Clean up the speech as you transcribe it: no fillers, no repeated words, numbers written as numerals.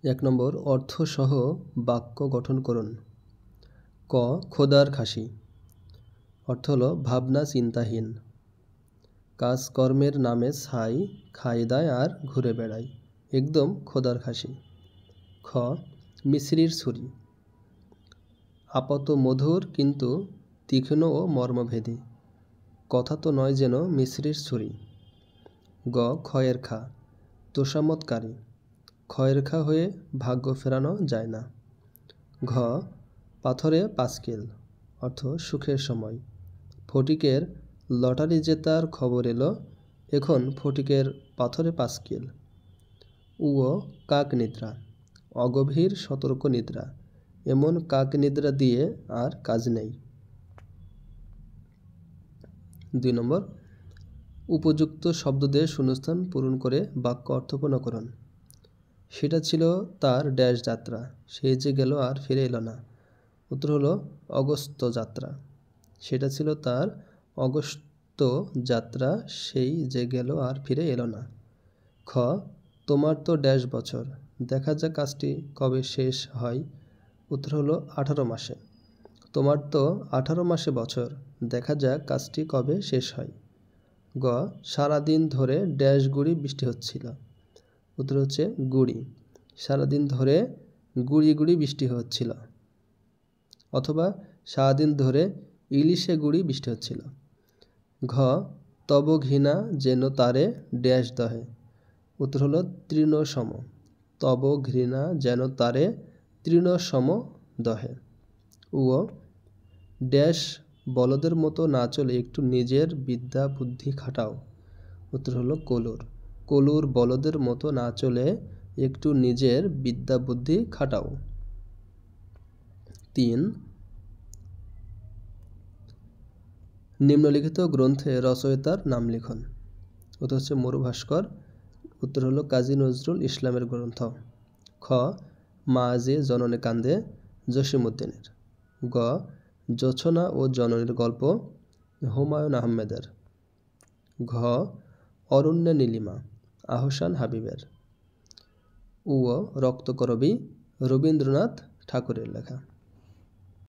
এক নম্বর, অর্থসহ বাক্য গঠন করুন। ক, খোদার খাসি। অর্থ হলো ভাবনা চিন্তাহীন। কাজকর্মের নামে ছাই, খাই দায় আর ঘুরে বেড়াই, একদম খোদার খাসি। খ, মিছরির ছুরি। আপাত মধুর কিন্তু তীক্ষ্ণ ও মর্মভেদী, কথা তো নয় যেন মিছরির ছুরি। গ, ক্ষয়ের খা। তোষামতকারী, ক্ষয়ের খা হয়ে ভাগ্য ফেরানো যায় না। ঘ, পাথরে পাঁচকিল। অর্থ সুখের সময়। ফটিকের লটারি জেতার খবর এলো, এখন ফটিকের পাথরে পাঁচকিল। উ, কাক নিদ্রা। অগভীর সতর্ক নিদ্রা, এমন কাক নিদ্রা দিয়ে আর কাজ নেই। 2 নম্বর, উপযুক্ত শব্দ দিয়ে শূন্যস্থান পূরণ করে বাক্য অর্থপূর্ণ করুন। সেটা ছিল তার ড্যাশ যাত্রা, সে যে গেল আর ফিরে এলো না। উত্তর হলো অগস্ত্য যাত্রা। সেটা ছিল তার অগস্ত্য যাত্রা, সেই যে গেল আর ফিরে এলো না। খ, তোমার তো ড্যাশ বছর, দেখা যাক কাজটি কবে শেষ হয়। উত্তর হলো 18 মাসে। তোমার তো 18 মাসে বছর, দেখা যাক কাজটি কবে শেষ হয়। গ, সারাদিন ধরে ড্যাশ গুড়ি বৃষ্টি হচ্ছিল। উত্তর হচ্ছে গুড়ি। সারাদিন ধরে গুড়ি গুড়ি বৃষ্টি হচ্ছিল। অথবা সারাদিন ধরে ইলিশে গুড়ি বৃষ্টি হচ্ছিল। ঘ, তব ঘৃণা যেন তারে ড্যাশ দহে। উত্তর হলো তৃণসম। তব ঘৃণা যেন তারে তৃণসম দহে। উ, ড্যাশ বলদের মতো না চলে একটু নিজের বিদ্যা বুদ্ধি খাটাও। উত্তর হলো কলুর। কলুর বলদের মতো না চলে একটু নিজের বিদ্যা বুদ্ধি খাটাও। 3, নিম্নলিখিত গ্রন্থে রচয়িতার নাম লিখুন। উত্তর হচ্ছে মরুভাস্কর। উত্তর হলো কাজী নজরুল ইসলামের গ্রন্থ। খ, মা যে জননে কান্দে, জসিমউদ্দিনের। গ, জোছনা ও জননীর গল্প, হুমায়ুন আহমেদের। ঘ, অরণ্যে নীলিমা, আহসান হাবিবের। উ, রক্তকরবী, রবীন্দ্রনাথ ঠাকুরের লেখা।